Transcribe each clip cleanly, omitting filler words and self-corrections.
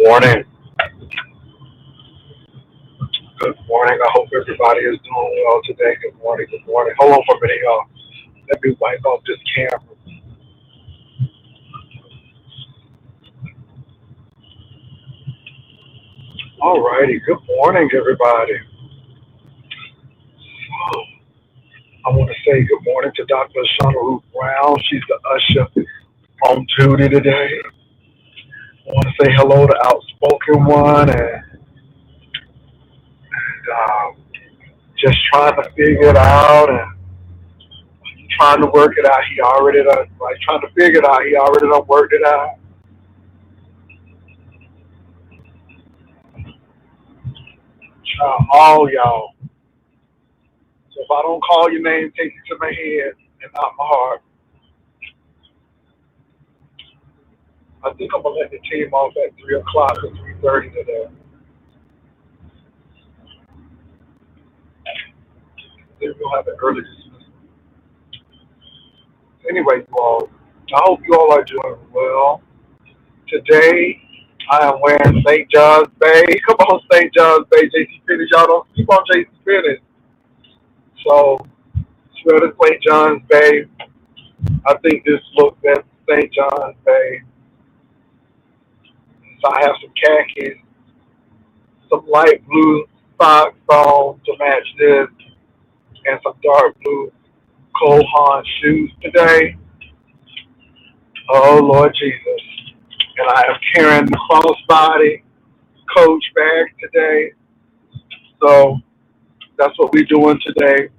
Morning. Good morning. I hope everybody is doing well today. Good morning. Good morning. Hold on for a minute, y'all. Let me wipe off this camera. All righty. Good morning, everybody. I want to say good morning to Dr. Shauna Ruth Brown. She's the usher on duty today. I want to say hello to Outspoken One and just trying to figure it out and trying to work it out. He already done, like trying to figure it out. He already done worked it out. All y'all. So if I don't call your name, take it to my head and not my heart. I think I'm gonna let the team off at 3 o'clock or 3:30 today. Then we'll have an early dismissal. Anyway, you all, I hope you all are doing well. Today I am wearing St. John's Bay. Come on, St. John's Bay, JC Penney. Y'all don't sleep on JC Penney. So sweater St. John's Bay. I think this looks at St. John's Bay. So I have some khakis, some light blue socks on to match this, and some dark blue Cole Haan shoes today. Oh Lord Jesus. And I am carrying the crossbody coach bag today. So that's what we're doing today.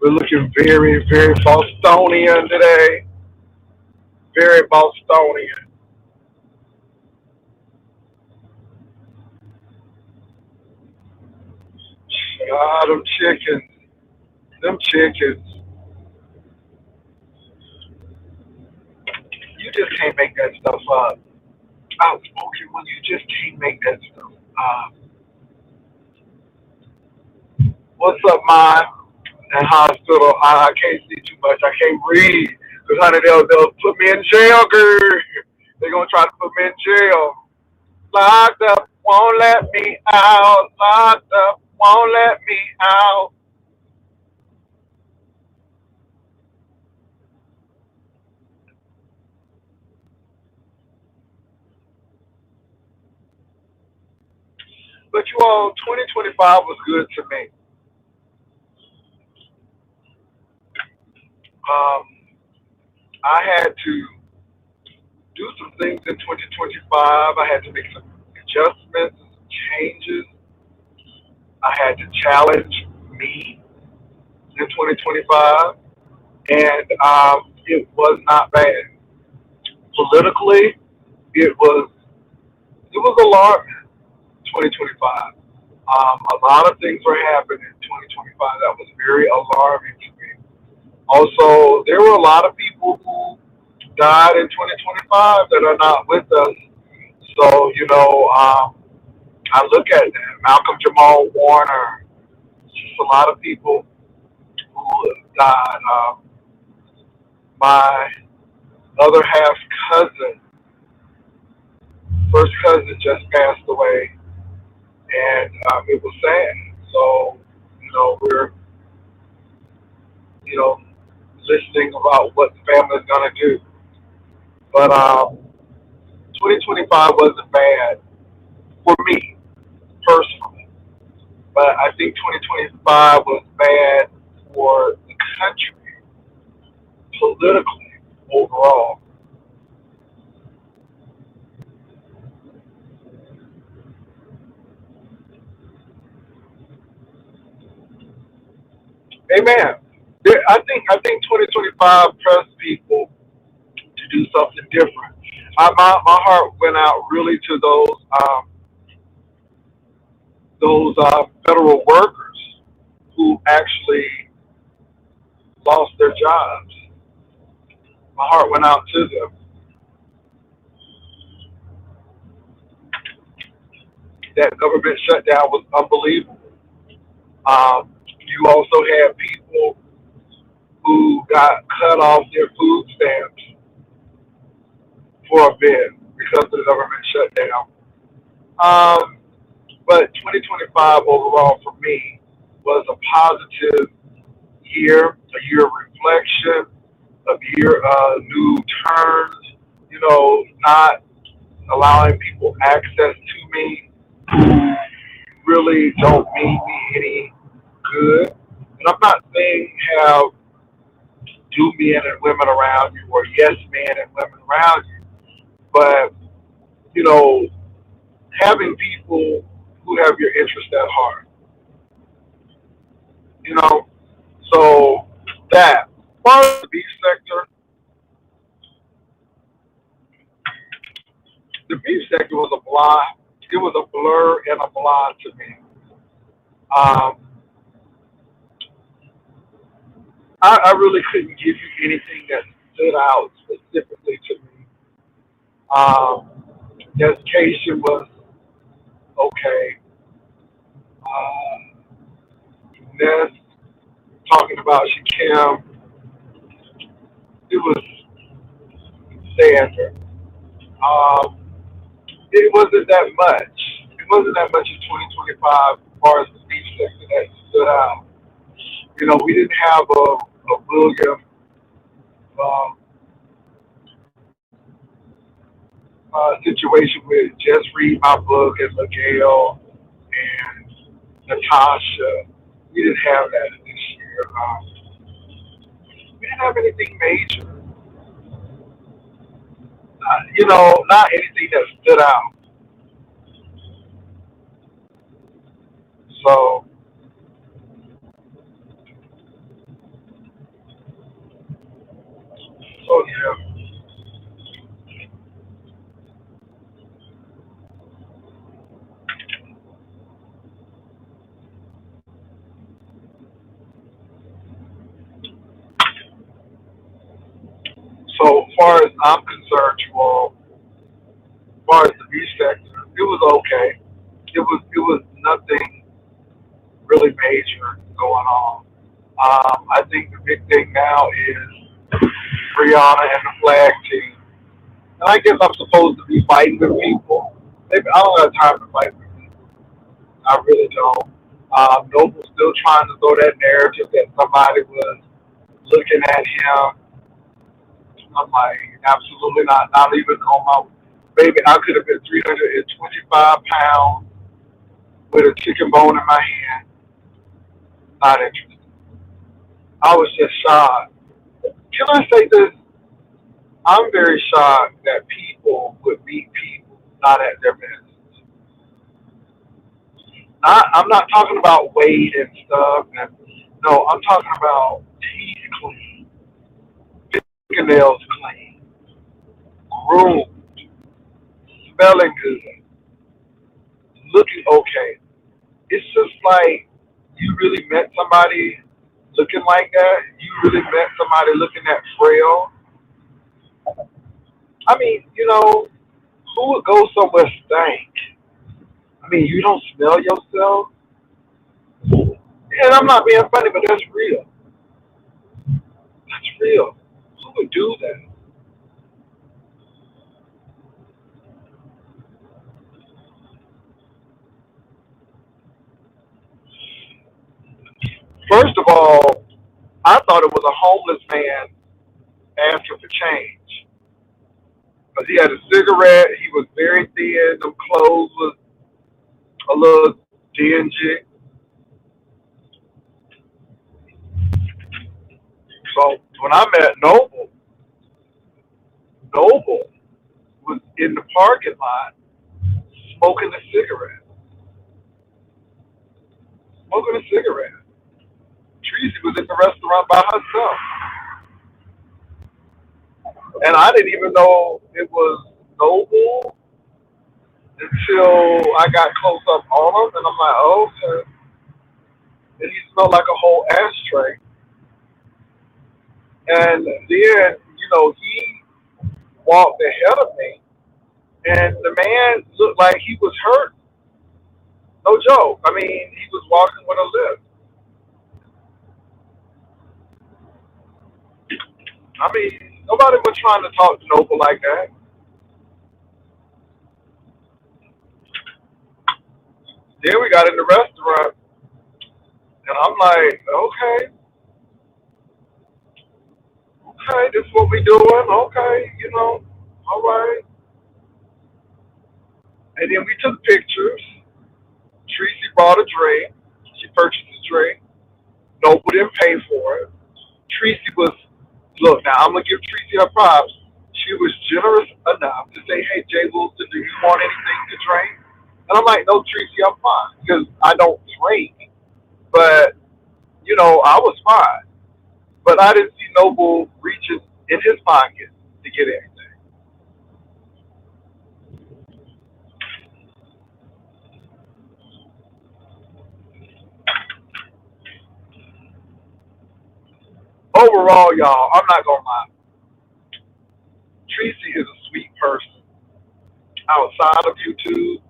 We're looking very, very Bostonian today. Very Bostonian. Ah, them chickens. Them chickens. You just can't make that stuff up. Outspoken when you just can't make that stuff up. What's up, mine? In hospital, I can't see too much. I can't read. Because, honey, they'll put me in jail, girl. They're going to try to put me in jail. Locked up, won't let me out. Locked up, won't let me out. But you all, 2025 was good to me. Um, I had to do some things in 2025. I had to make some adjustments, changes. I had to challenge me in 2025, and it was not bad. Politically, it was alarming. 2025. A lot of things were happening in 2025 that was very alarming to me. Also, there were a lot of people who died in 2025 that are not with us. So, I look at that. Malcolm Jamal Warner, just a lot of people who died. My other half cousin, first cousin, just passed away, and it was sad. So, we're, you know, listening about what the family's gonna do. But 2025 wasn't bad for me personally, but I think 2025 was bad for the country politically overall. Amen. I think 2025 pressed people to do something different. My heart went out really to those federal workers who actually lost their jobs. My heart went out to them. That government shutdown was unbelievable. You also had people who got cut off their food stamps for a bit because of the government shutdown. Um, but 2025 overall for me was a positive year, a year of reflection, a year of new turns, not allowing people access to me who really don't mean me any good. And I'm not saying have do men and women around you or yes men and women around you, but, you know, having people who have your interest at heart, you know. So that, as far as the beef sector, the beef sector was a blind. It was a blur and a blind to me. Um, I really couldn't give you anything that stood out specifically to me. Um, the education was okay. Ness talking about Shakim, it was standard. Um, it wasn't that much. It wasn't that much in 2025 as far as the beef sector that stood out. We didn't have a William um, situation with just read my book and Miguel and Natasha. We didn't have that this year. We didn't have anything major. Not anything that stood out. So, yeah. So, as far as I'm concerned, you all, as far as the beach sector, it was okay. It was nothing really major going on. I think the big thing now is Brianna and the flag team. And I guess I'm supposed to be fighting with people. Maybe I don't have time to fight with people. I really don't. Noble's still trying to throw that narrative that somebody was looking at him. I'm like, absolutely not. Not even on my baby. I could have been 325 pounds with a chicken bone in my hand. Not interested. I was just shocked. Can I say this? I'm very shocked that people would meet people not at their best. I'm not talking about weight and stuff. No, I'm talking about teeth clean, fingernails clean, groomed, smelling good, looking okay. It's just like you really met somebody looking like that. You really met somebody looking that frail. I mean, who would go somewhere stank? I mean, you don't smell yourself. And I'm not being funny, but that's real. That's real. Who would do that? First of all, I thought it was a homeless man asking for change. Because he had a cigarette, he was very thin, the clothes was a little dingy. So when I met Noble, Noble was in the parking lot smoking a cigarette. Smoking a cigarette. Tracy was in the restaurant by herself. And I didn't even know it was Noble until I got close up on him, and I'm like, oh, okay. And he smelled like a whole ashtray. And then, he walked ahead of me, and the man looked like he was hurt. No joke. I mean, he was walking with a limp. I mean, nobody was trying to talk to Noble like that. Then we got in the restaurant, and I'm like, okay, okay, this is what we doing. Okay, all right. And then we took pictures. Tracy bought a drink. She purchased a drink. Noble didn't pay for it. Tracy was, look, now I'm going to give Tracy her props. She was generous enough to say, hey, Jay Wilson, do you want anything to drink? And I'm like, no, Tracy, I'm fine. Because I don't drink. But, I was fine. But I didn't see Noble reaching in his pocket to get anything. Overall, y'all, I'm not going to lie. Tracy is a sweet person outside of YouTube.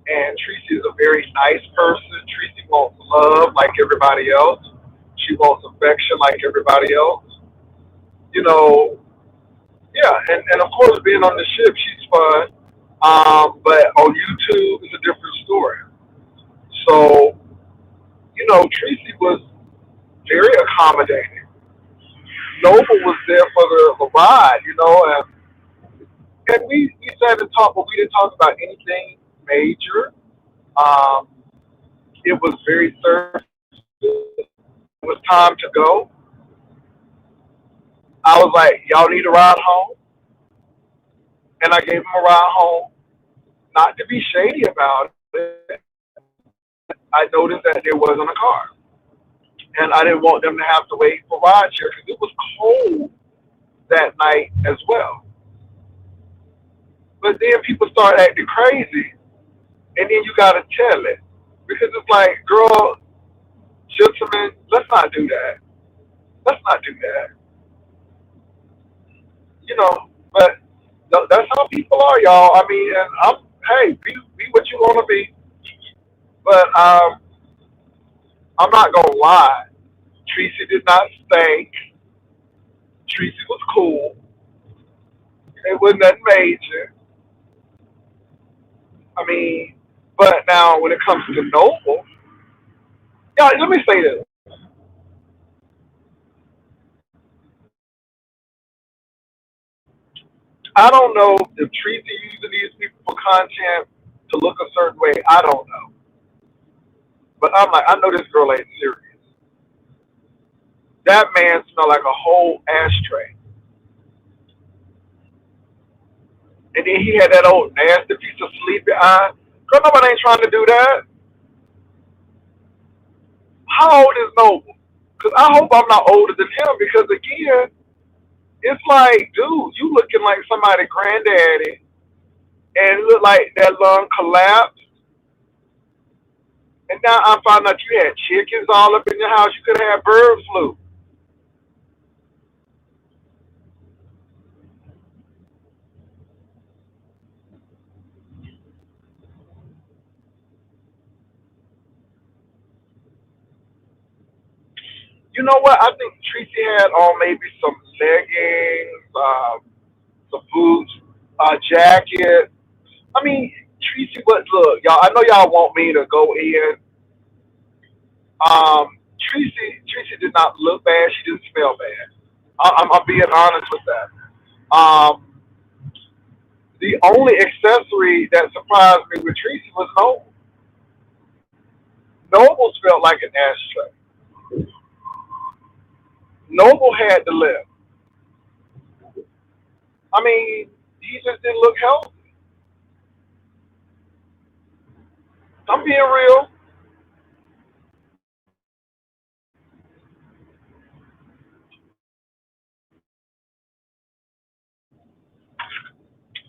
And Tracy is a very nice person. Tracy wants love like everybody else. She wants affection like everybody else. You know, yeah, and of course being on the ship, she's fun. But on YouTube, it's a different story. So, Tracy was very accommodating. Noble was there for the ride, and we sat and talked, but we didn't talk about anything major. Um, it was very surface. It was time to go. I was like, y'all need a ride home? And I gave him a ride home. Not to be shady about it, I noticed that there wasn't a car. And I didn't want them to have to wait for rideshare because it was cold that night as well. But then people start acting crazy, and then you got to tell it. Because it's like, girl, gentlemen, let's not do that. Let's not do that. But that's how people are, y'all. I mean, and hey, be what you want to be. But I'm not gonna lie. Tracy did not stink. Tracy was cool. It wasn't nothing major. I mean, but now when it comes to Noble, yeah, let me say this. I don't know if Tracy using these people for content to look a certain way. I don't know. But I'm like, I know this girl ain't serious. That man smelled like a whole ashtray. And then he had that old nasty piece of sleepy eye. Girl, nobody ain't trying to do that. How old is Noble? Because I hope I'm not older than him because, again, it's like, dude, you looking like somebody granddaddy and it looked like that lung collapsed. And now I found out you had chickens all up in your house. You could have bird flu. You know what? I think Tracy had on maybe some leggings, some boots, a jacket. I mean, Tracy, but look, y'all. I know y'all want me to go in. Tracy did not look bad. She didn't smell bad. I'm being honest with that. The only accessory that surprised me with Tracy was Noble. Noble smelled like an ashtray. Noble had to live. I mean, he just didn't look healthy. I'm being real.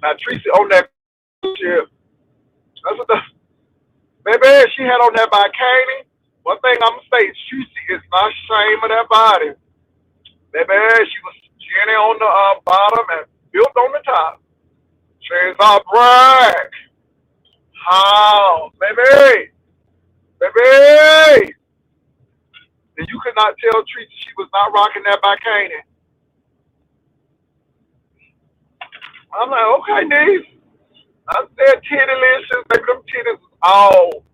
Now Tracy on that ship. That's what the baby she had on that bikini. One thing I'm gonna say, Tracy is not ashamed of that body. Baby, she was skinny on the bottom and built on the top. She's a brag. How, baby, baby. And you could not tell Tracy she was not rocking that bikini. I'm like, okay, niece. I said titty licious, baby, them titties all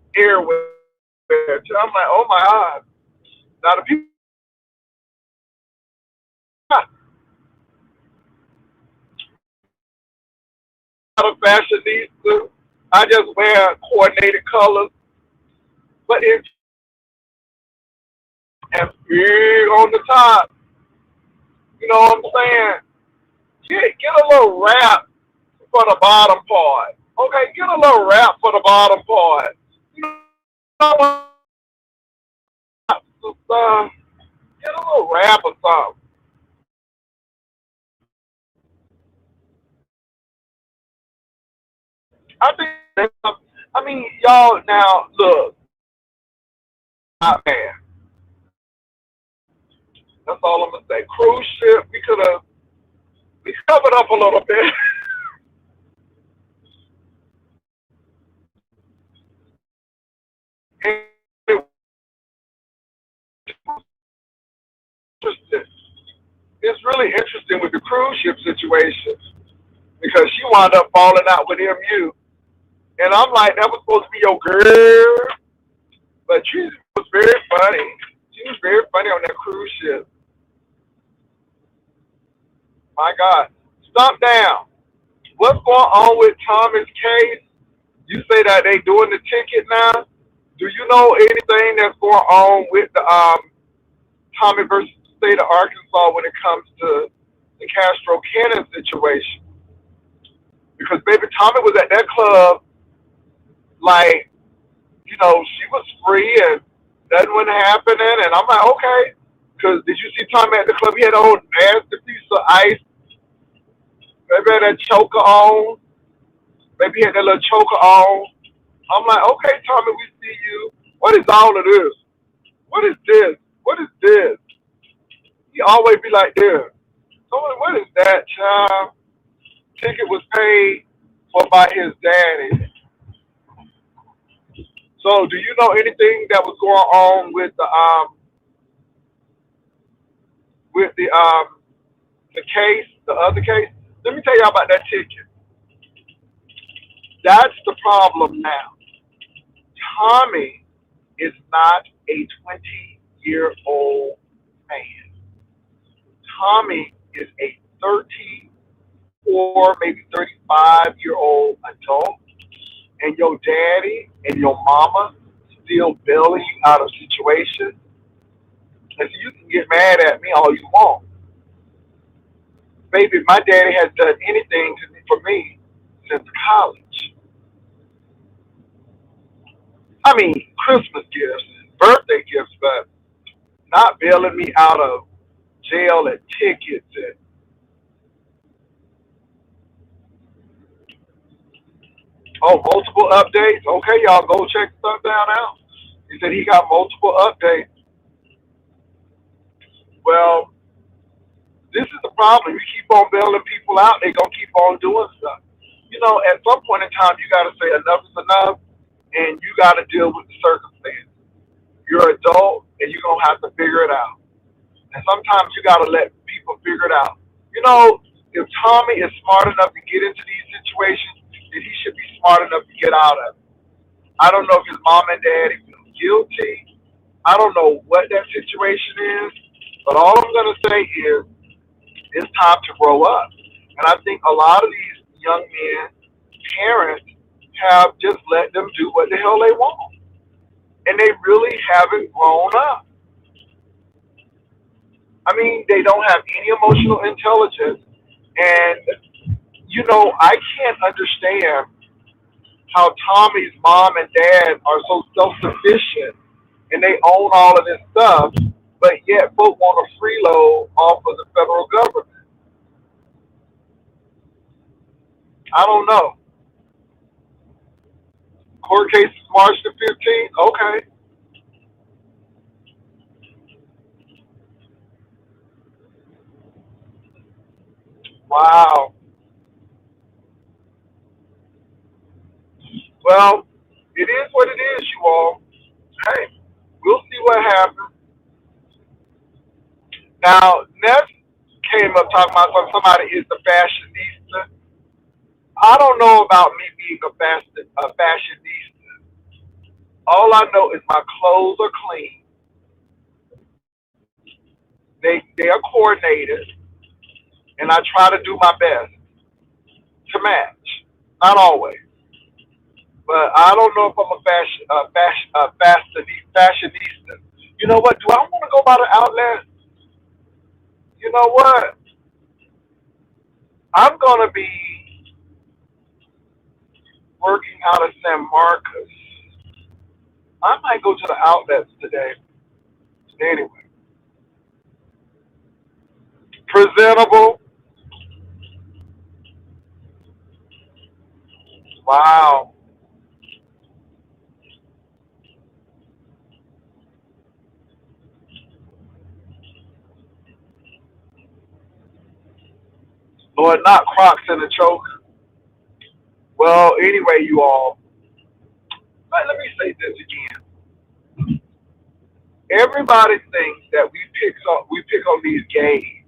like, oh my God. Now the people, not a fashionista. I just wear coordinated colors, but it's and big on the top. You know what I'm saying? Get a little wrap for the bottom part. Okay, get a little wrap for the bottom part. You know what? Get a little wrap or something. I think. I mean, y'all. Now look, not bad. That's all I'm gonna say. Cruise ship. We covered up a little bit. It was interesting. It's really interesting with the cruise ship situation because she wound up falling out with MU, and I'm like, that was supposed to be your girl, but she was very funny. She was very funny on that cruise ship. My God, stop down. What's going on with Thomas case? You say that they doing the ticket now. Do you know anything that's going on with the Tommy versus the state of Arkansas when it comes to the Castro Cannon situation? Because baby Tommy was at that club like, she was free and nothing was happening, and I'm like, okay. Because did you see Tommy at the club? He had a whole nasty piece of ice. Maybe had that choker on. Maybe he had that little choker on. I'm like, okay, Tommy, we see you. What is all of this? What is this? What is this? He always be like this. So what is that, child? Ticket was paid for by his daddy. So do you know anything that was going on with the case, the other case? Let me tell y'all about that ticket. That's the problem now. Tommy is not a 20-year-old man. Tommy is a 34, maybe 35-year-old adult, and your daddy and your mama still bailing you out of situations. And so you can get mad at me all you want. Baby, my daddy has done anything for me since college. I mean, Christmas gifts, birthday gifts, but not bailing me out of jail and tickets and multiple updates. Okay, y'all go check stuff down out. He said he got multiple updates. Well, this is the problem. You keep on bailing people out, they gonna keep on doing stuff. At some point in time, you gotta say enough is enough, and you gotta deal with the circumstance. You're an adult, and you're gonna have to figure it out. And sometimes you gotta let people figure it out. If Tommy is smart enough to get into these situations, then he should be smart enough to get out of it. I don't know if his mom and daddy feel guilty. I don't know what that situation is, but all I'm gonna say is it's time to grow up. And I think a lot of these young men, parents, have just let them do what the hell they want. And they really haven't grown up. I mean, they don't have any emotional intelligence. And, I can't understand how Tommy's mom and dad are so self sufficient and they own all of this stuff, but yet folk want a freeload off of the federal government. I don't know. Court case is March the 15th. Okay. Wow. Well, it is what it is, you all. Hey, we'll see what happens. Now, Ness came up talking about somebody is the fashionista. I don't know about me being a fashionista. All I know is my clothes are clean. They are coordinated, and I try to do my best to match. Not always, but I don't know if I'm a fashionista. You know what? Do I want to go by the outlet? You know what? I'm gonna be working out of San Marcos. I might go to the outlets today. Anyway, presentable. Wow. Lord, not Crocs in the choke. Well, anyway, you all. Let me say this again. Everybody thinks that we pick on these gays.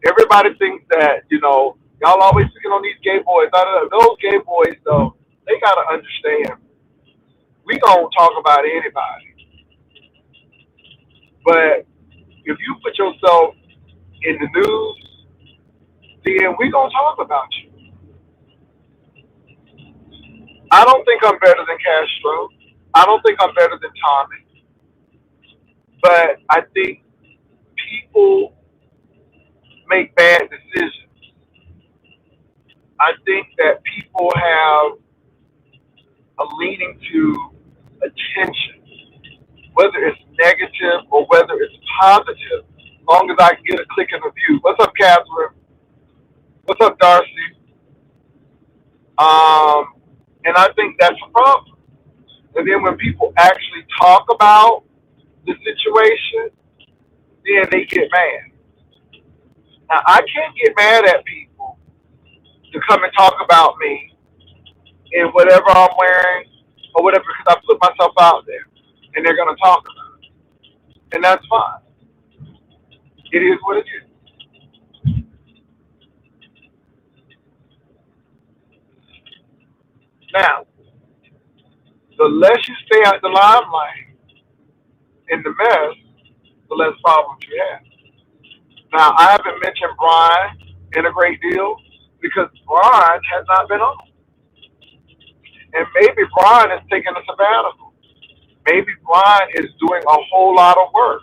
Everybody thinks that y'all always picking on these gay boys. Those gay boys though, they gotta understand. We gonna talk about anybody, but if you put yourself in the news, then we gonna talk about you. I don't think I'm better than Castro. I don't think I'm better than Tommy, but I think people make bad decisions. I think that people have a leaning to attention, whether it's negative or whether it's positive, as long as I can get a click and a view. What's up, Catherine? What's up, Darcy? Um, and I think that's a problem. And then when people actually talk about the situation, then they get mad. Now, I can't get mad at people to come and talk about me in whatever I'm wearing or whatever because I put myself out there and they're going to talk about it. And that's fine. It is what it is. Now, the less you stay out the limelight in the mess, the less problems you have. Now, I haven't mentioned Brian in a great deal because Brian has not been on. And maybe Brian is taking a sabbatical. Maybe Brian is doing a whole lot of work.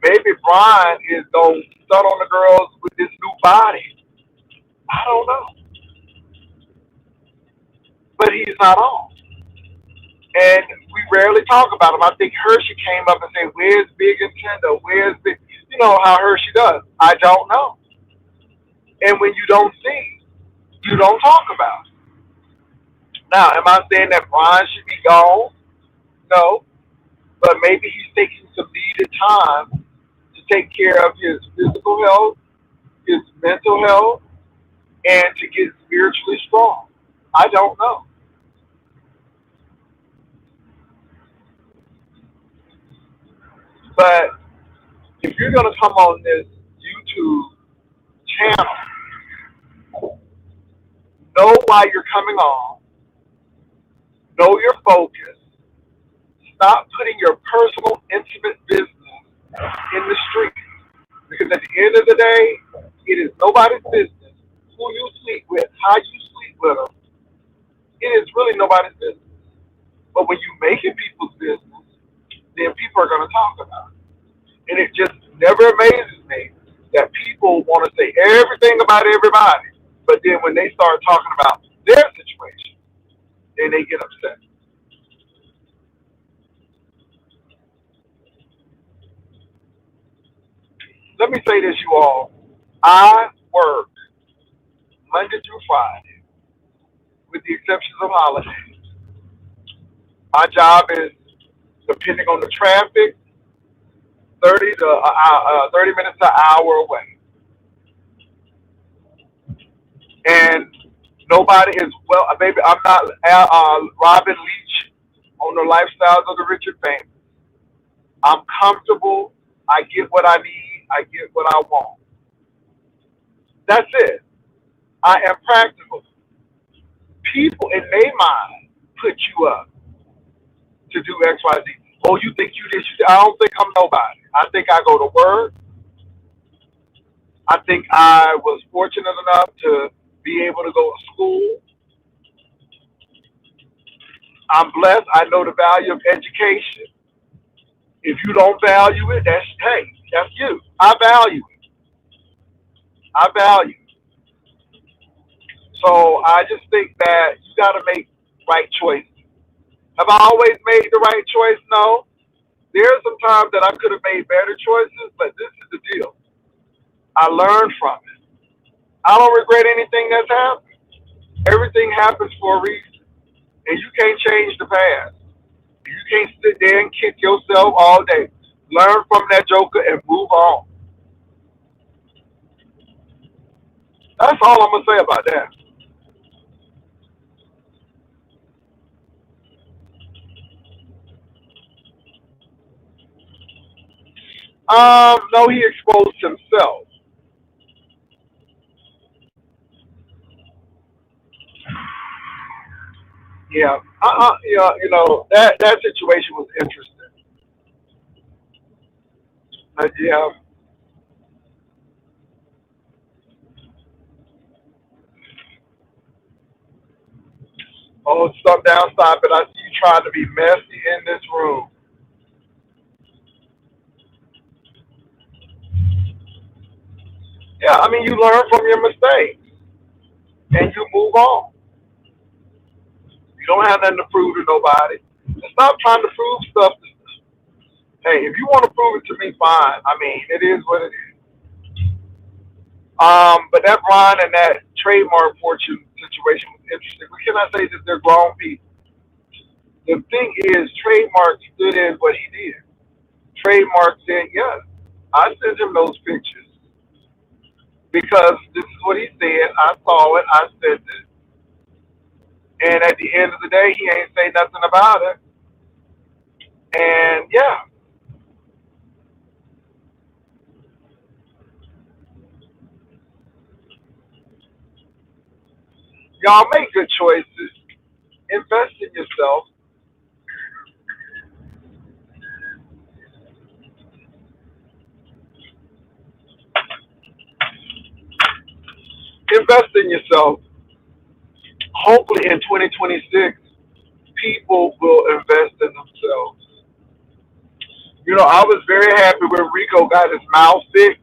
Maybe Brian is going to start on the girls with this new body. I don't know. But he's not on. And we rarely talk about him. I think Hershey came up and said, "Where's Big and Tender? Where's Big?" You know how Hershey does. I don't know. And when you don't see, you don't talk about it. Now, am I saying that Brian should be gone? No. But maybe he's taking some needed time to take care of his physical health, his mental health, and to get spiritually strong. I don't know. But if you're going to come on this YouTube channel, know why you're coming on, know your focus, stop putting your personal, intimate business in the street. Because at the end of the day, it is nobody's business who you sleep with, how you sleep with them. It is really nobody's business. But when you make it people's business, then people are going to talk about it. And it just never amazes me that people want to say everything about everybody, but then when they start talking about their situation, then they get upset. Let me say this, you all. I work Monday through Friday, with the exceptions of holidays. My job is, depending on the traffic, 30 minutes to an hour away. And nobody is, well, baby, I'm not Robin Leach on the lifestyles of the Richard family. I'm comfortable. I get what I need. I get what I want. That's it. I am practical. People in their mind put you up. to do X, Y, Z. Oh, you think you this? I don't think I'm nobody. I think I go to work. I think I was fortunate enough to be able to go to school. I'm blessed. I know the value of education. If you don't value it, that's you. I value it. I value it. So I just think that you got to make right choices. Have I always made the right choice? No. There are some times that I could have made better choices, but this is the deal. I learned from it. I don't regret anything that's happened. Everything happens for a reason, and you can't change the past. You can't sit there and kick yourself all day. Learn from that joker and move on. That's all I'm gonna say about that. No, he exposed himself. Yeah, that situation was interesting. Yeah. Oh, stop down, stop it. I see you trying to be messy in this room. Yeah, I mean, you learn from your mistakes and you move on. You don't have nothing to prove to nobody. Stop trying to prove stuff. Hey, if you want to prove it to me, fine. I mean, it is what it is. But that Ron and that trademark fortune situation was interesting. What can I say that they're grown people? The thing is, trademark stood in what he did. Trademark said, yes, I sent him those pictures because this is what he said. I saw it. I said it. And at the end of the day, he ain't say nothing about it. And yeah, y'all make good choices. Invest in yourself. Invest in yourself. Hopefully in 2026, people will invest in themselves. I was very happy when Rico got his mouth fixed.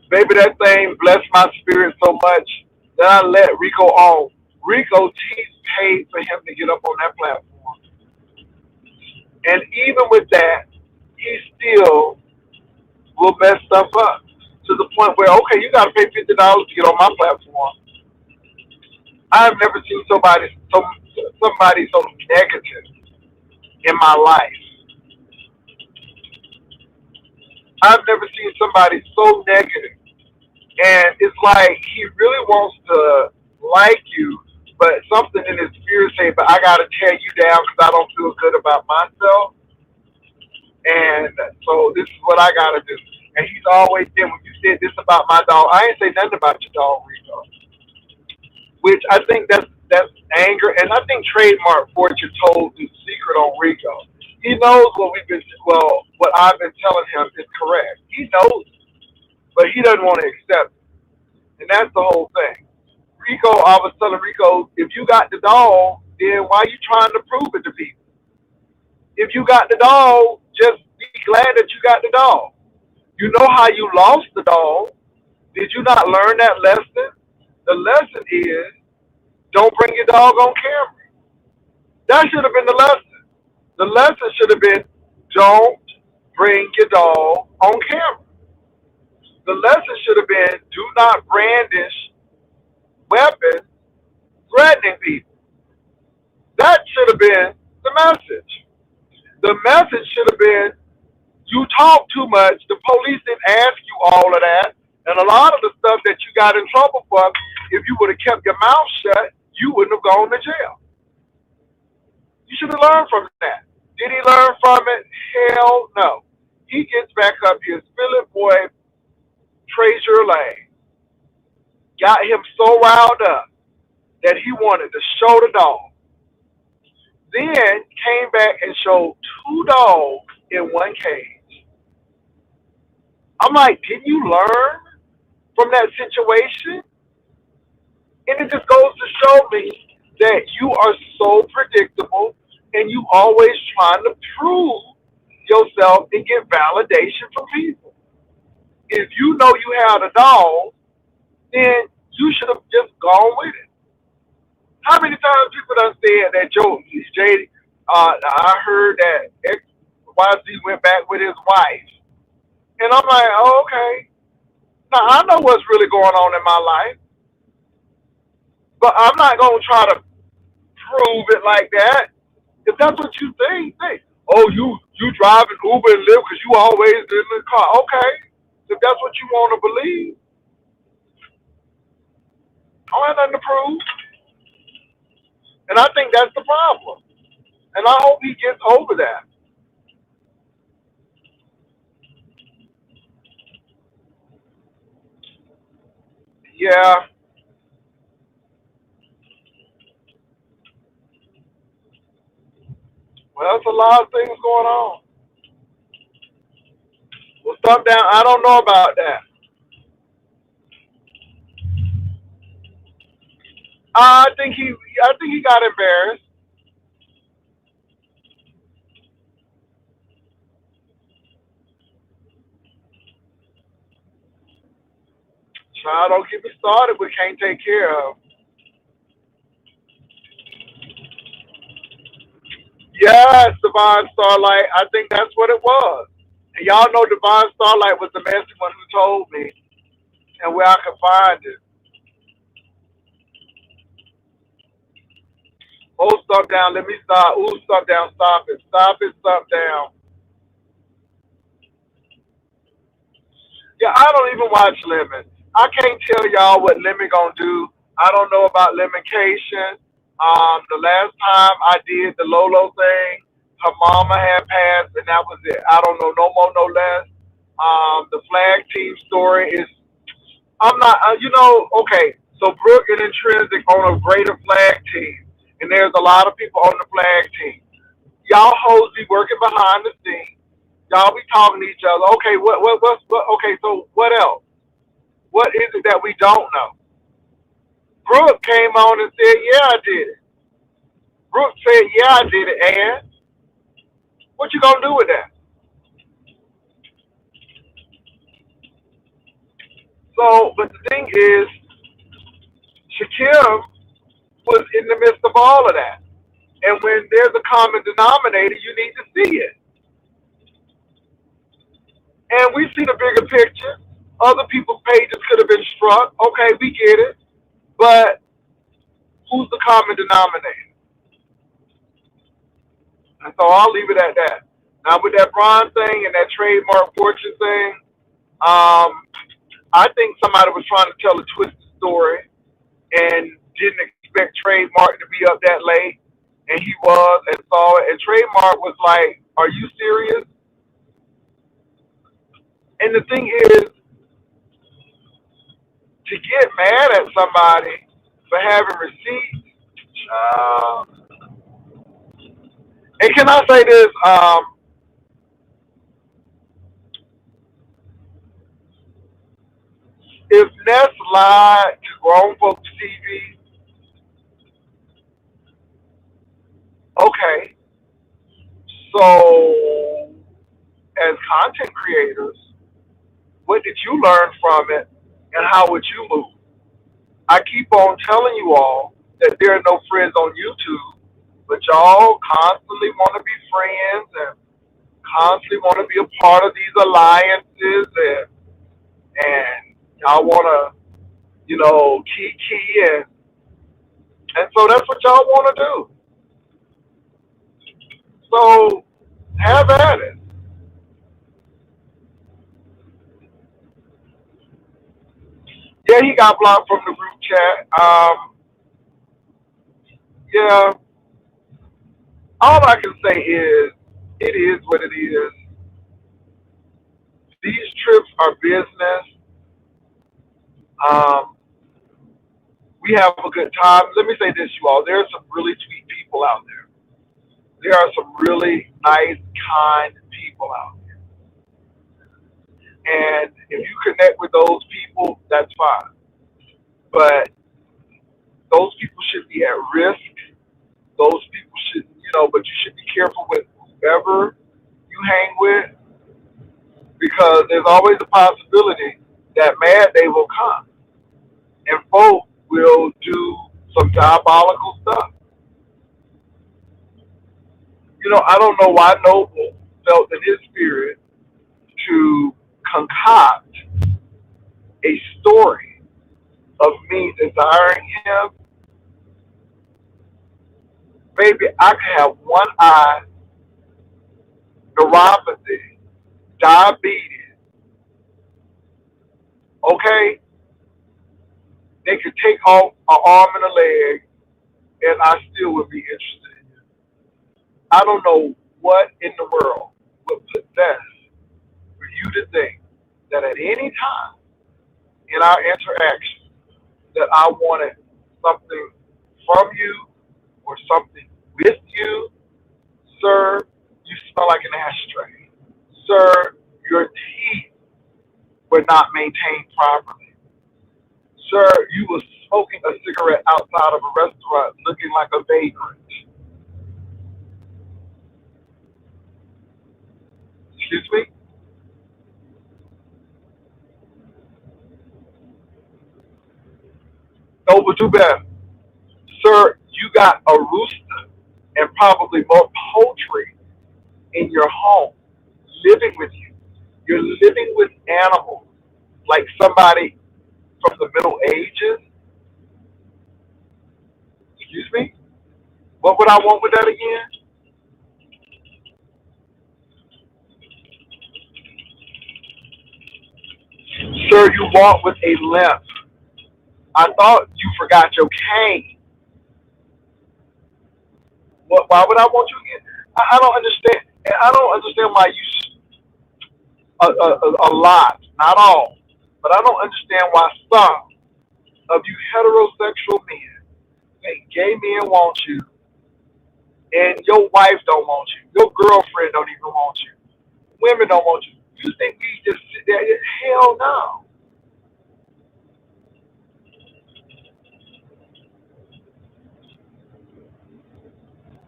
Baby, that thing blessed my spirit so much that I let Rico on. Rico teeth paid for him to get up on that platform. And even with that, he still will mess stuff up to the point where, okay, you got to pay $50 to get on my platform. I've never seen somebody so negative in my life. I've never seen somebody so negative. And it's like he really wants to like you, but something in his spirit say, "But I gotta tear you down because I don't feel good about myself." And so this is what I gotta do. And he's always said, when you said this about my dog, I ain't say nothing about your dog, Rico. Which I think that's anger, and I think Trademark Fortune told the secret on Rico. He knows what I've been telling him is correct. He knows, but he doesn't want to accept it, and that's the whole thing. Rico, I was telling Rico, if you got the dog, then why are you trying to prove it to people? If you got the dog, just be glad that you got the dog. You know how you lost the dog. Did you not learn that lesson? The lesson is don't bring your dog on camera. That should have been the lesson. The lesson should have been don't bring your dog on camera. The lesson should have been do not brandish weapons threatening people. That should have been the message. The message should have been you talk too much. The police didn't ask you all of that. And a lot of the stuff that you got in trouble for, if you would have kept your mouth shut, you wouldn't have gone to jail. You should have learned from that. Did he learn from it? Hell no. He gets back up here. Philip Boy, Treasure Lane, got him so riled up that he wanted to show the dog. Then came back and showed two dogs in one cage. I'm like, didn't you learn from that situation? And it just goes to show me that you are so predictable and you always trying to prove yourself and get validation from people. If you know you had a dog, then you should have just gone with it. How many times people done said that joke, JD? I heard that XYZ went back with his wife. And I'm like, oh, okay. Now I know what's really going on in my life, but I'm not going to try to prove it like that. If that's what you think, hey, oh, you driving Uber and Lyft because you always in the car. Okay, if that's what you want to believe, I don't have nothing to prove. And I think that's the problem. And I hope he gets over that. Yeah, well, there's a lot of things going on. Well, stop down. I don't know about that. I think he got embarrassed. Child, don't get me started. We can't take care of. Yes, Divine Starlight. I think that's what it was. And y'all know Divine Starlight was the messy one who told me and where I could find it. Oh, stop down. Let me stop. Ooh, stop down. Stop it. Stop it. Stop down. Yeah, I don't even watch Lemon. I can't tell y'all what Lemon gonna do. I don't know about Lemoncation. The last time I did the Lolo thing, her mama had passed, and that was it. I don't know no more, no less. The flag team story is. I'm not. Okay. So Brooke and Intrinsic on a greater flag team, and there's a lot of people on the flag team. Y'all hoes be working behind the scenes. Y'all be talking to each other. Okay, what okay, so what else? What is it that we don't know? Brooke came on and said, yeah, I did it. Brooke said, yeah, I did it, and what you gonna do with that? So, but the thing is, Shakim was in the midst of all of that. And when there's a common denominator, you need to see it. And we see the bigger picture. Other people's pages could have been struck. Okay, we get it. But who's the common denominator? And so I'll leave it at that. Now with that bronze thing and that trademark fortune thing, I think somebody was trying to tell a twisted story and didn't expect trademark to be up that late, and he was and saw it. And trademark was like, "Are you serious?" And the thing is, to get mad at somebody for having receipts. Uh, and can I say this? If Ness lied to grown folks TV, okay. So, as content creators, what did you learn from it, and how would you move? I keep on telling you all that there are no friends on YouTube, but y'all constantly want to be friends and constantly want to be a part of these alliances, and y'all want to, key, and so that's what y'all want to do. So have at it. Yeah, he got blocked from the group chat. Yeah, all I can say is it is what it is. These trips are business. Um, we have a good time. Let me say this, you all. There are some really sweet people out there. there are some really nice, kind people out there. And if you connect with those people, that's fine. But those people should be at risk. Those people should, but you should be careful with whoever you hang with because there's always a possibility that mad day will come and folk will do some diabolical stuff. I don't know why Noble felt in his spirit to concoct a story of me desiring him. Maybe I could have one eye, neuropathy, diabetes, okay? They could take off an arm and a leg, and I still would be interested. I don't know what in the world would possess for you to think that at any time in our interaction that I wanted something from you or something with you. Sir, you smell like an ashtray. Sir, your teeth were not maintained properly. Sir, you were smoking a cigarette outside of a restaurant looking like a vagrant. Excuse me? No, but too bad. Sir, you got a rooster and probably more poultry in your home living with you. You're living with animals like somebody from the Middle Ages. Excuse me? What would I want with that again? Sir, you walk with a limp. I thought you forgot your cane. Why would I want you again? I don't understand. And I don't understand why a lot, not all, but I don't understand why some of you heterosexual men think gay men want you and your wife don't want you. Your girlfriend don't even want you. Women don't want you. You think we just sit there? Hell no.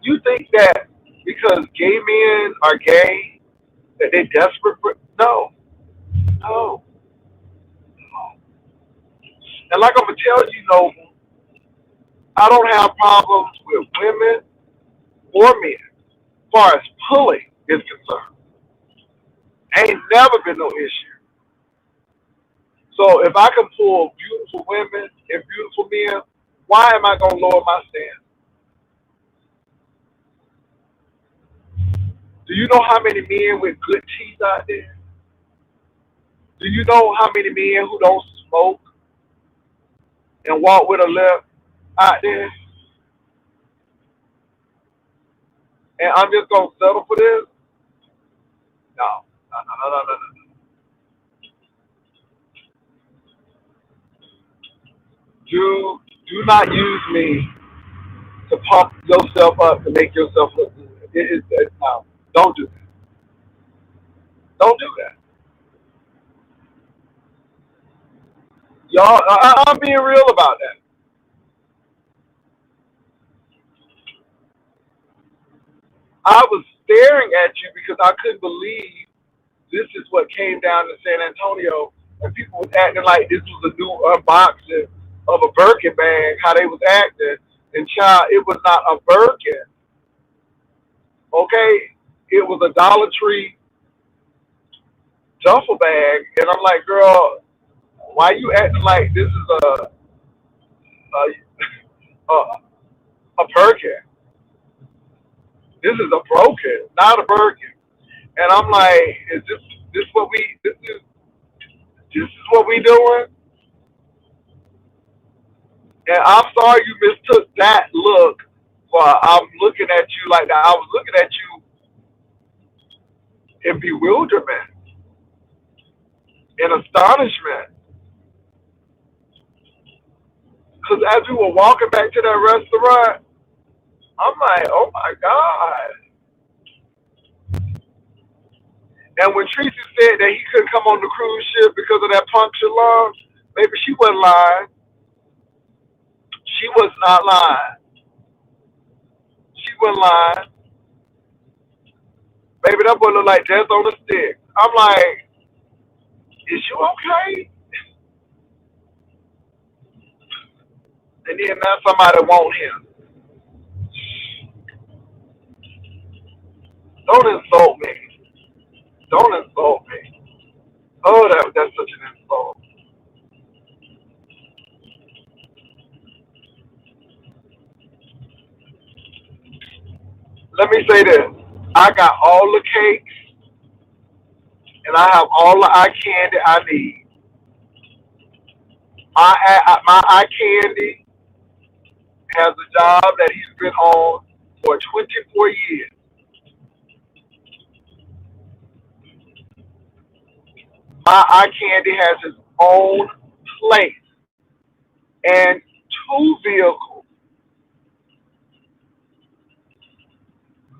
You think that because gay men are gay, that they're desperate for? No, no, no. And like I'm gonna tell you, Noble, I don't have problems with women or men as far as pulling is concerned. Ain't never been no issue. So if I can pull beautiful women and beautiful men, why am I gonna lower my standards? Do you know how many men with good teeth out there? Do you know how many men who don't smoke and walk with a limp out there? And I'm just gonna settle for this? No, no, no, no, no, no, no. Do not use me to pump yourself up to make yourself look good. No, don't do that. Don't do that. Y'all, I'm being real about that. I was staring at you because I couldn't believe this is what came down to San Antonio, and people was acting like this was a new unboxing of a Birkin bag. How they was acting, and child, it was not a Birkin. Okay, it was a Dollar Tree duffel bag, and I'm like, girl, why you acting like this is a a Birkin? This is a broken, not a Birkin. And I'm like, is this what we this is what we doing? And I'm sorry you mistook that look for I'm looking at you like that. I was looking at you in bewilderment, in astonishment. Because as we were walking back to that restaurant, I'm like, oh my God. And when Tracy said that he couldn't come on the cruise ship because of that punctured lung, baby, she wasn't lying. She was not lying. She wasn't lying. Baby, that boy looked like death on a stick. I'm like, is you okay? And then now somebody want him. Don't insult me. Don't insult me. Oh, that's such an insult. Let me say this. I got all the cakes and I have all the eye candy I need. My eye candy has a job that he's been on for 24 years. My eye candy has his own place and two vehicles.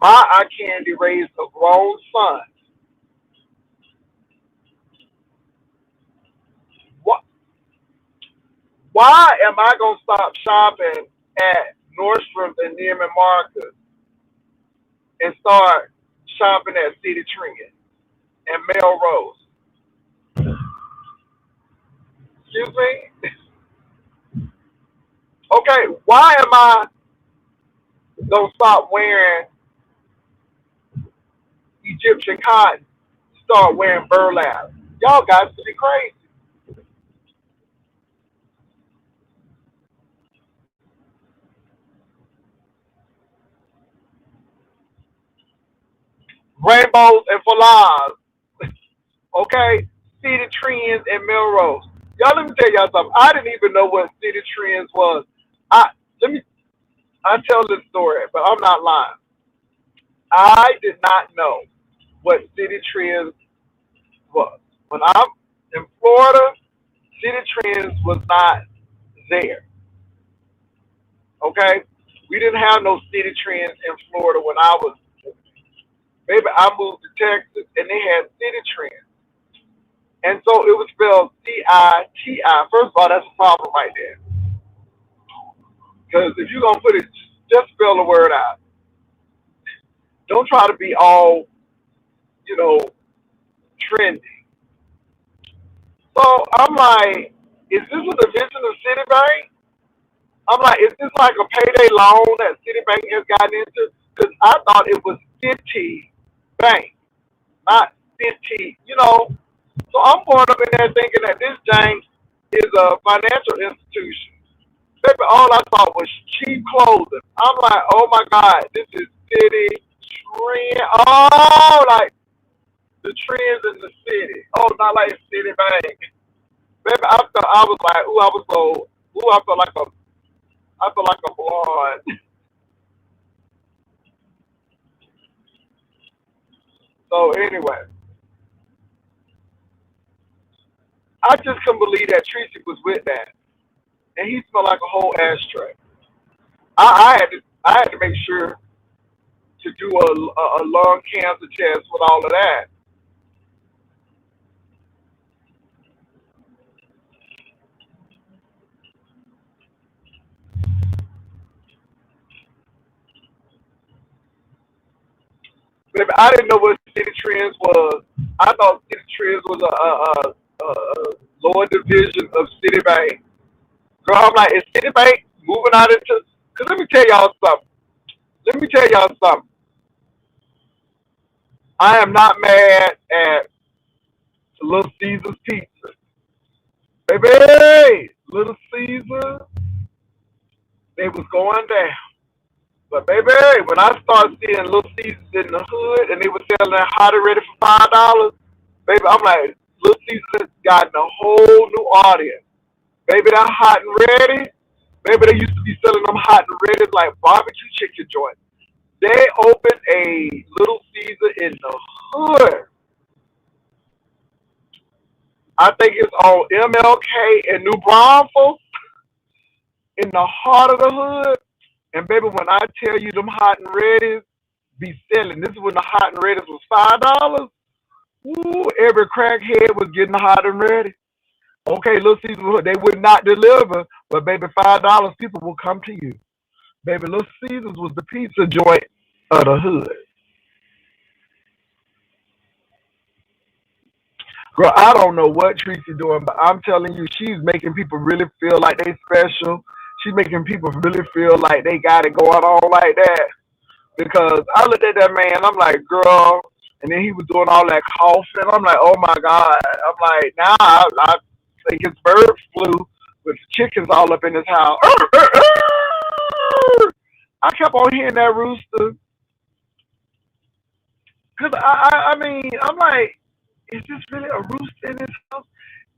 My eye candy raised a grown son. What? Why am I gonna stop shopping at Nordstrom's and Neiman Marcus and start shopping at City Trend and Melrose? Excuse me? Okay, why am I gonna stop wearing Egyptian cotton, start wearing burlap? Y'all got to be crazy. Rainbows and foliage, okay? City Trends and Melrose. Y'all, let me tell y'all something. I didn't even know what City Trends was. I let me I tell this story, but I'm not lying. I did not know what City Trends was. When I'm in Florida, City Trends was not there. Okay? We didn't have no City Trends in Florida when I was maybe I moved to Texas and they had City Trends. And so it was spelled CITI. First of all, that's a problem right there. Because if you're gonna put it, just spell the word out. Don't try to be all, you know, trendy. So I'm like, is this a division of Citibank? I'm like, is this like a payday loan that Citibank has gotten into? Because I thought it was City Bank, not City, you know. So I'm going up in there thinking that this James is a financial institution. Baby, all I saw was cheap clothing. I'm like, oh my God, this is City Trend. Oh, like the trends in the city. Oh, not like Citibank. Baby, I was like, ooh, I was so, ooh, I feel like a blonde. So anyway, I just couldn't believe that Tracy was with that, and he smelled like a whole ashtray. I had to make sure to do a lung cancer test with all of that. Baby, I didn't know what City Trends was. I thought City Trends was a lower division of Citibank. Girl, I'm like, is Citibank moving out into? Cause let me tell y'all something. Let me tell y'all something. I am not mad at Little Caesars Pizza. Baby, Little Caesars, they was going down. But baby, when I started seeing Little Caesars in the hood and they were selling that hot and ready for $5, baby, I'm like, Little Caesars has gotten a whole new audience. Baby, that hot and ready, baby, they used to be selling them hot and ready like barbecue chicken joints. They opened a Little Caesar in the hood. I think it's on MLK and New Braunfels in the heart of the hood. And baby, when I tell you them hot and readies be selling, this is when the hot and readies was $5. Ooh, every crackhead was getting hot and ready. Okay, Little Caesars, they would not deliver, but baby, $5 people will come to you. Baby, Little Caesars was the pizza joint of the hood. Girl, I don't know what Tracy doing, but I'm telling you, she's making people really feel like they special. She's making people really feel like they got it going on like that. Because I looked at that man, I'm like, girl, and then he was doing all that coughing. I'm like, oh my god. I'm like, now I think it's bird flu with the chickens all up in his house. I kept on hearing that rooster. Cause I mean, I'm like, is this really a rooster in his house?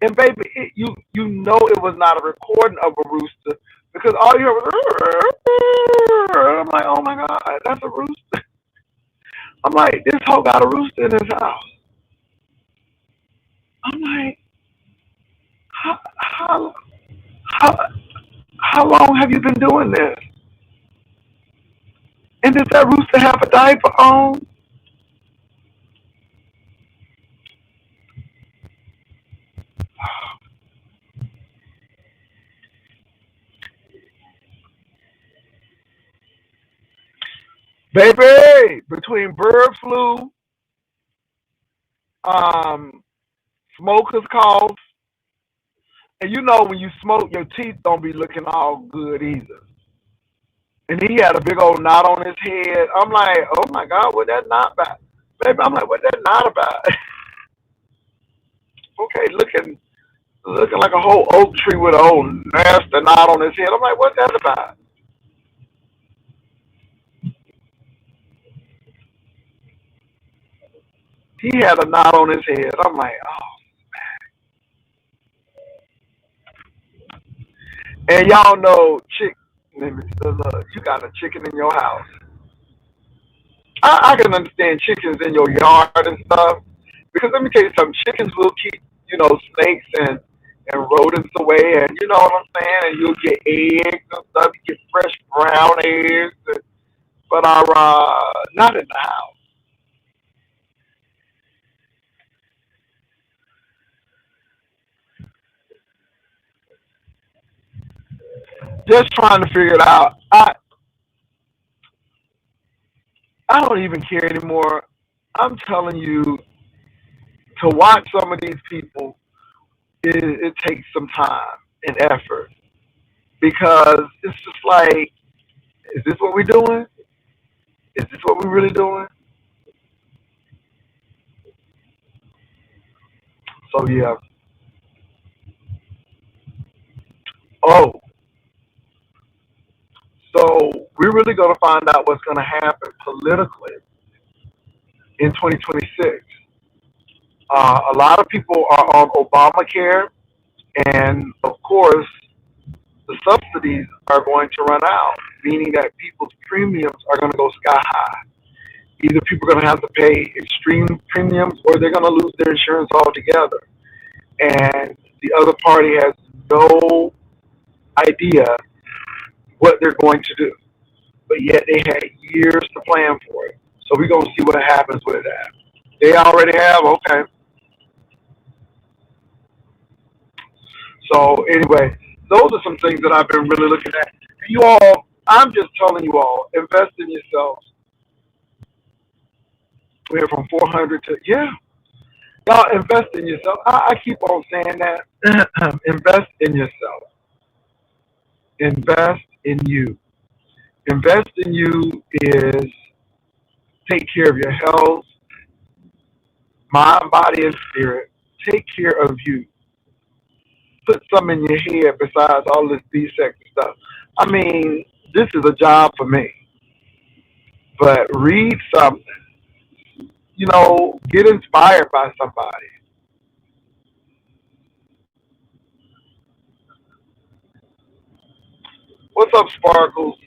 And baby, you know it was not a recording of a rooster because all you heard was. I'm like, oh my god, that's a rooster. I'm like, this hoe got a rooster in his house. I'm like, how how how long have you been doing this? And does that rooster have a diaper on? Baby, between bird flu, um, smoker's cough, and you know when you smoke, your teeth don't be looking all good either. And he had a big old knot on his head. I'm like, oh my God, what that knot about? Baby, I'm like, what that knot about? Okay, looking like a whole oak tree with a whole nasty knot on his head. I'm like, what's that about? He had a knot on his head. I'm like, oh. And y'all know, you got a chicken in your house. I can understand chickens in your yard and stuff. Because let me tell you something, chickens will keep, snakes and rodents away, and you know what I'm saying? And you'll get eggs and stuff. You get fresh brown eggs, but not in the house. Just trying to figure it out. I don't even care anymore. I'm telling you, to watch some of these people, it takes some time and effort because it's just like, is this what we're doing? Is this what we're really doing? So yeah. Oh, so we're really going to find out what's going to happen politically in 2026. A lot of people are on Obamacare, and of course, the subsidies are going to run out, meaning that people's premiums are going to go sky high. Either people are going to have to pay extreme premiums or they're going to lose their insurance altogether. And the other party has no idea what they're going to do. But yet they had years to plan for it. So we're going to see what happens with that. They already have, okay. So anyway, those are some things that I've been really looking at. You all, I'm just telling you all, invest in yourselves. We're from 400 to, yeah, y'all invest in yourself. I keep on saying that. Invest in yourself. Invest in you. Invest in you is take care of your health, mind, body, and spirit. Take care of you. Put some in your head besides all this D-sex stuff. I mean, this is a job for me. But read something. Get inspired by somebody. What's up, Sparkles?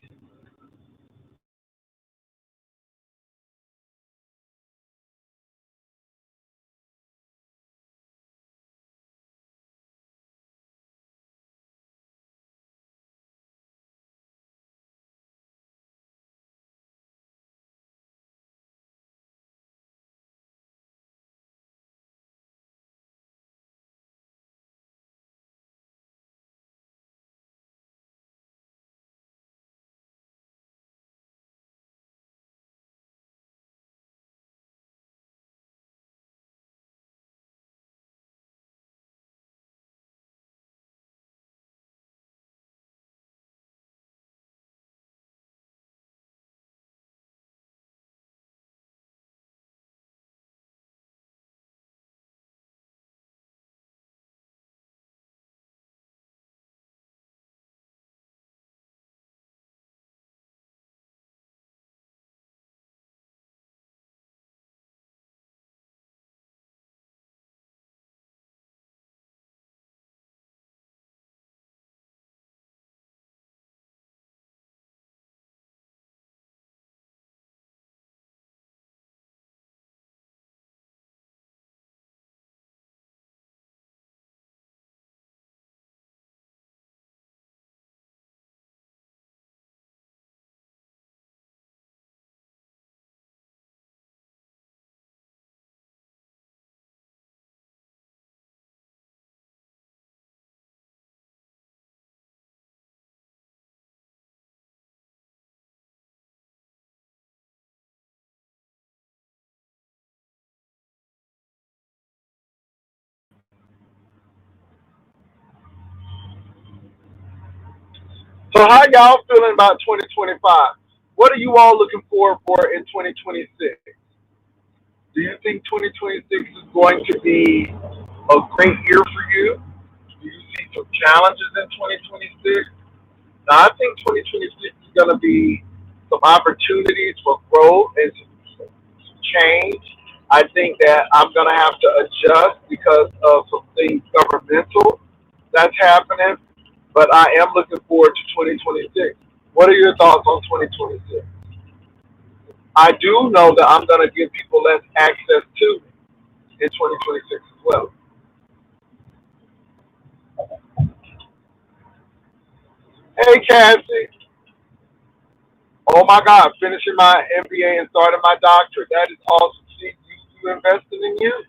So how y'all feeling about 2025? What are you all looking forward for in 2026? Do you think 2026 is going to be a great year for you? Do you see some challenges in 2026? Now, I think 2026 is going to be some opportunities for growth and some change. I think that I'm going to have to adjust because of some things governmental that's happening, but I am looking forward to 2026. What are your thoughts on 2026? I do know that I'm going to give people less access to in 2026 as well. Hey, Cassie. Oh my God, finishing my MBA and starting my doctorate. That is awesome. See, you investing in you.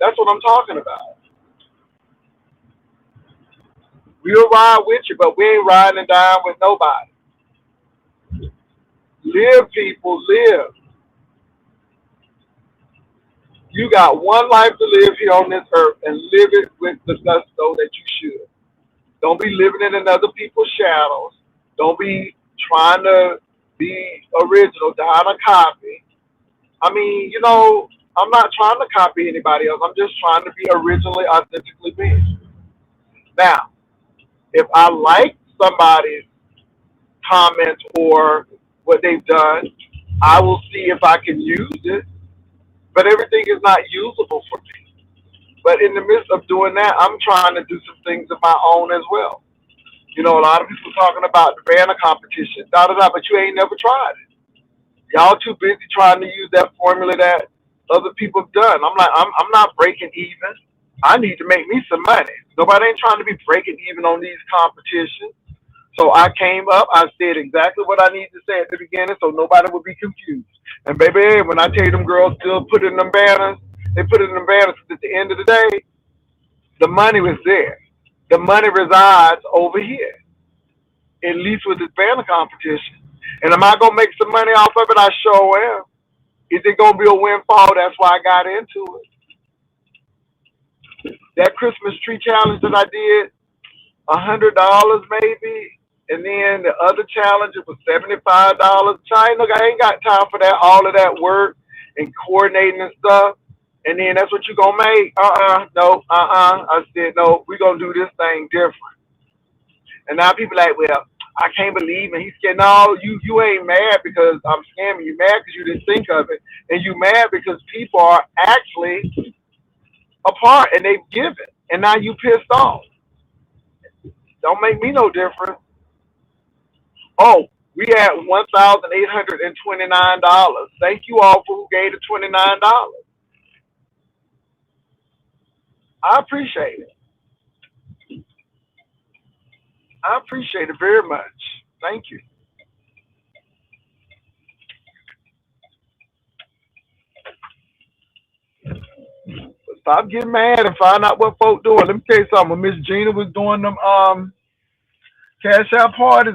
That's what I'm talking about. We'll ride with you, but we ain't riding and dying with nobody. Live, people, live. You got one life to live here on this earth and live it with the gusto that you should. Don't be living in another people's shadows. Don't be trying to be original, down a copy. I mean, I'm not trying to copy anybody else. I'm just trying to be originally, authentically me. Now, if I like somebody's comments or what they've done, I will see if I can use it. But everything is not usable for me. But in the midst of doing that, I'm trying to do some things of my own as well. A lot of people talking about the banner competition, da da da, but you ain't never tried it. Y'all too busy trying to use that formula that other people have done. I'm not breaking even. I need to make me some money. Nobody ain't trying to be breaking even on these competitions. So I came up, I said exactly what I need to say at the beginning so nobody would be confused. And baby, when I tell you them girls still put in them banners, they put in them banners at the end of the day, the money was there. The money resides over here, at least with this banner competition. And am I gonna make some money off of it? I sure am. Is it gonna be a windfall? That's why I got into it. That Christmas tree challenge that I did, $100 maybe, and then the other challenge it was $75. China, I ain't got time for that. All of that work and coordinating and stuff. And then that's what you gonna make? No, I said no. We gonna do this thing different. And now people like, well, I can't believe it. He's scared. No, you ain't mad because I'm scamming. You mad because you didn't think of it, and you mad because people are actually apart and they've given, and now you pissed off. Don't make me no different. Oh, we had $1,829. Thank you all for who gave the $29. I appreciate it. I appreciate it very much. Thank you. Stop getting mad and find out what folk doing. Let me tell you something. When Miss Gina was doing them cash out parties,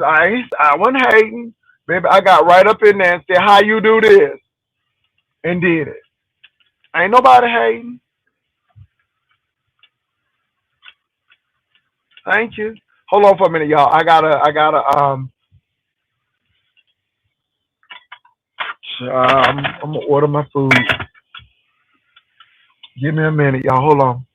I wasn't hating. Baby, I got right up in there and said, how you do this? And did it. Ain't nobody hating. Thank you. Hold on for a minute, y'all. I'm gonna order my food. Give me a minute, y'all. Hold on.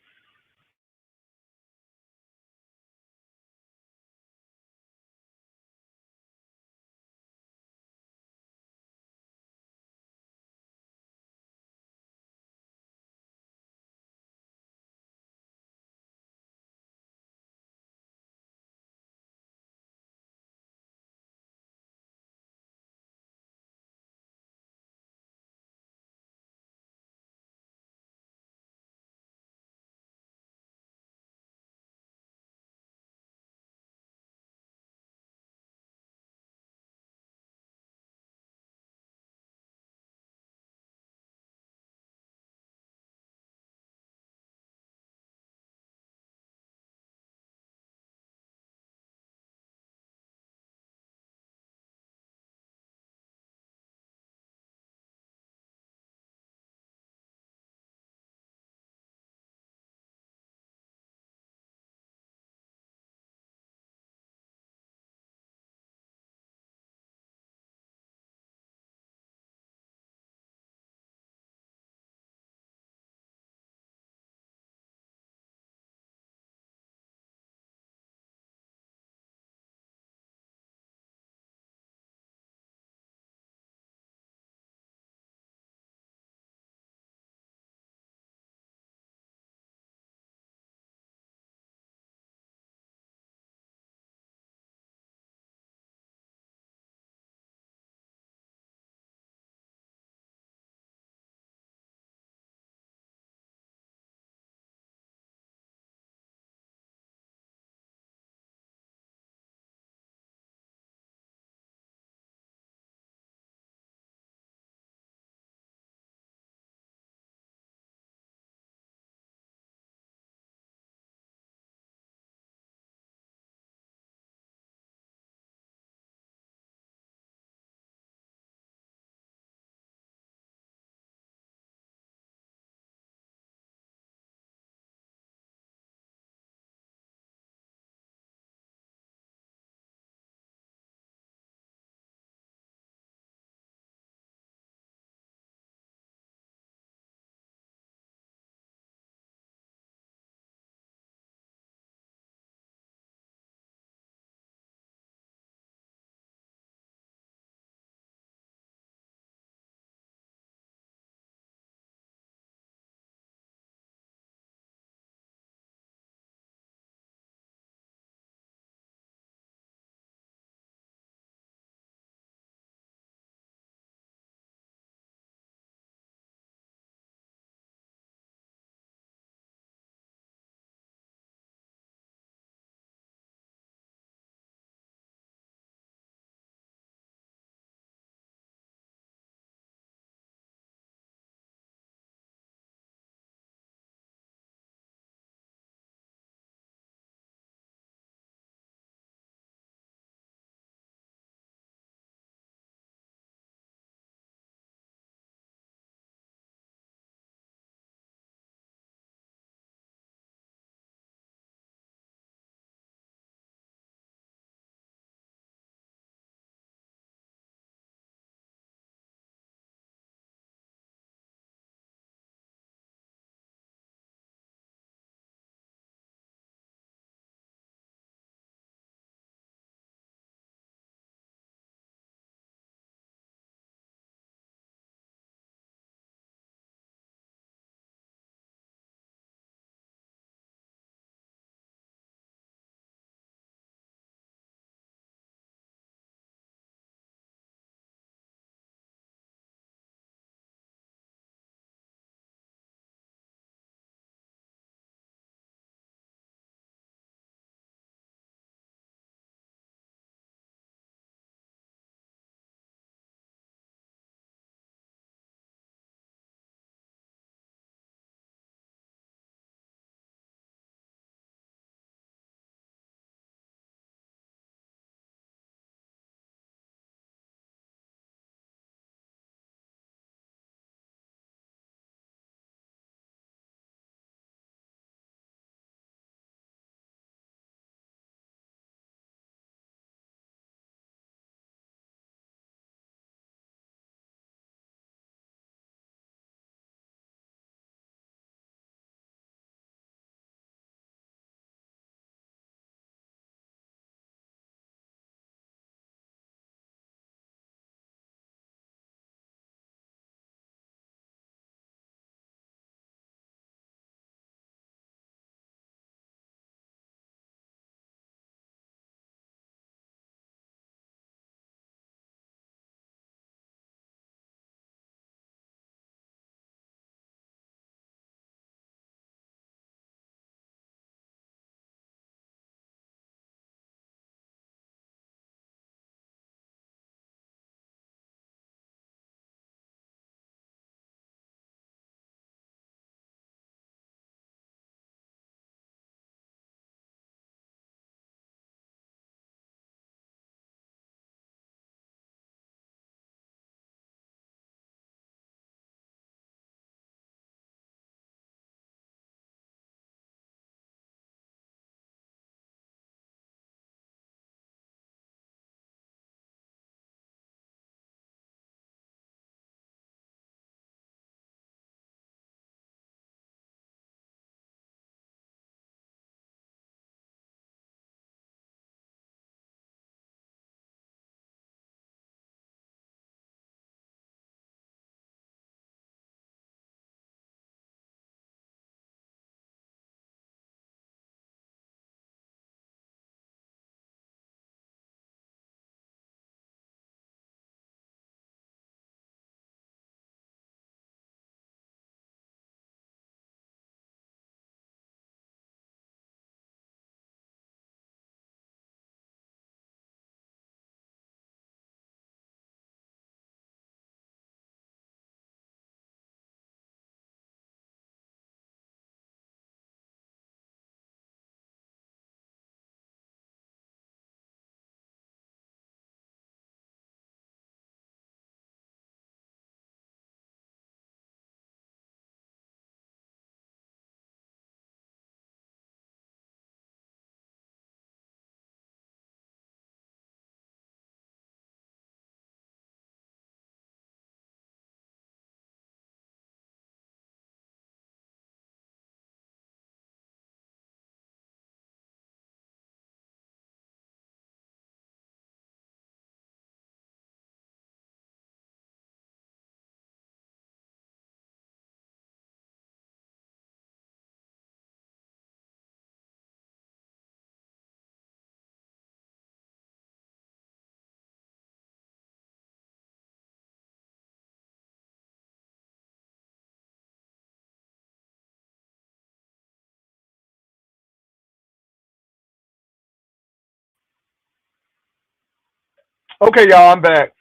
Okay, y'all, I'm back.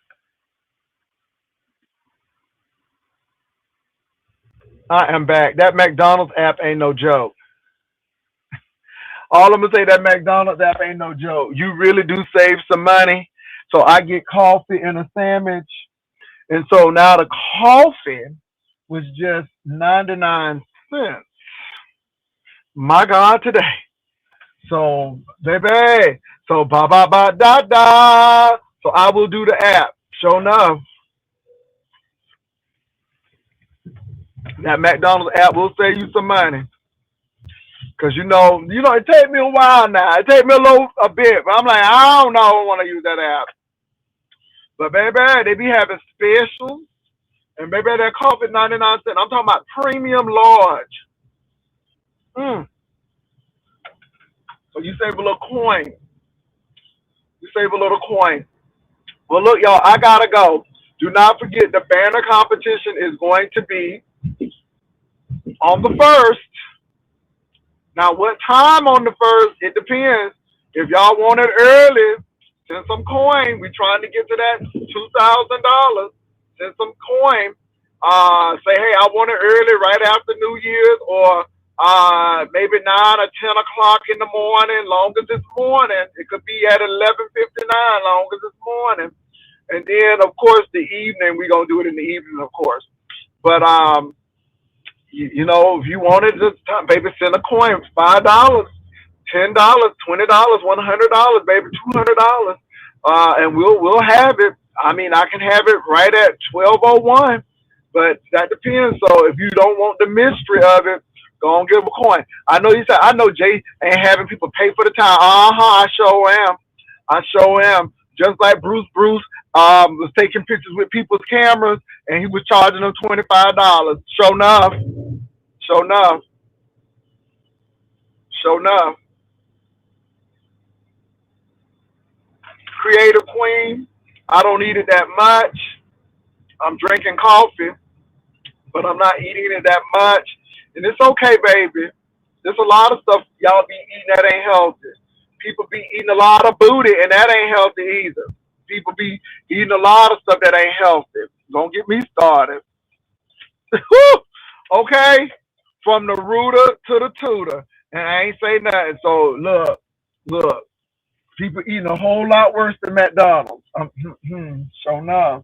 I am back. That McDonald's app ain't no joke. All I'm gonna say, that McDonald's app ain't no joke. You really do save some money. So I get coffee and a sandwich, and so now the coffee was just 99 cents. My God, today. So baby, so ba ba ba da da. So I will do the app. Sure enough, that McDonald's app will save you some money. Cause it take me a while now. It take me a bit, but I'm like, I don't know, I don't want to use that app. But baby, they be having specials, and baby, that coffee 99 cents. I'm talking about premium large. Mm. So you save a little coin. You save a little coin. Well, look, y'all, I gotta go. Do not forget the banner competition is going to be on the first. Now, what time on the first? It depends. If y'all want it early, send some coin. We trying to get to that $2,000. Send some coin. Say, hey, I want it early, right after New Year's, or maybe 9 or 10 o'clock in the morning. Long as it's morning, it could be at 11:59. Long as it's morning, and then of course the evening we gonna do it in the evening, of course. But if you wanted to, baby, send a coin, $5, $10, $20, $100, baby, $200, and we'll have it. I mean, I can have it right at 12:01, but that depends. So if you don't want the mystery of it, go and give a coin. I know you said, I know Jay ain't having people pay for the time. I sure am. I sure am. Just like Bruce was taking pictures with people's cameras, and he was charging them $25. Sure enough. Sure enough. Sure enough. Creative Queen. I don't eat it that much. I'm drinking coffee, but I'm not eating it that much. And it's okay, baby. There's a lot of stuff y'all be eating that ain't healthy. People be eating a lot of booty, and that ain't healthy either. People be eating a lot of stuff that ain't healthy. Don't get me started. Okay? From the rooter to the tutor. And I ain't say nothing. So look. People eating a whole lot worse than McDonald's. So enough.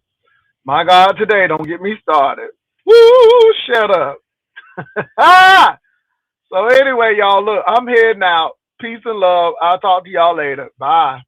My God, today, don't get me started. Woo! Shut up. Ah! So anyway, y'all, look, I'm heading out. Peace and love. I'll talk to y'all later. Bye.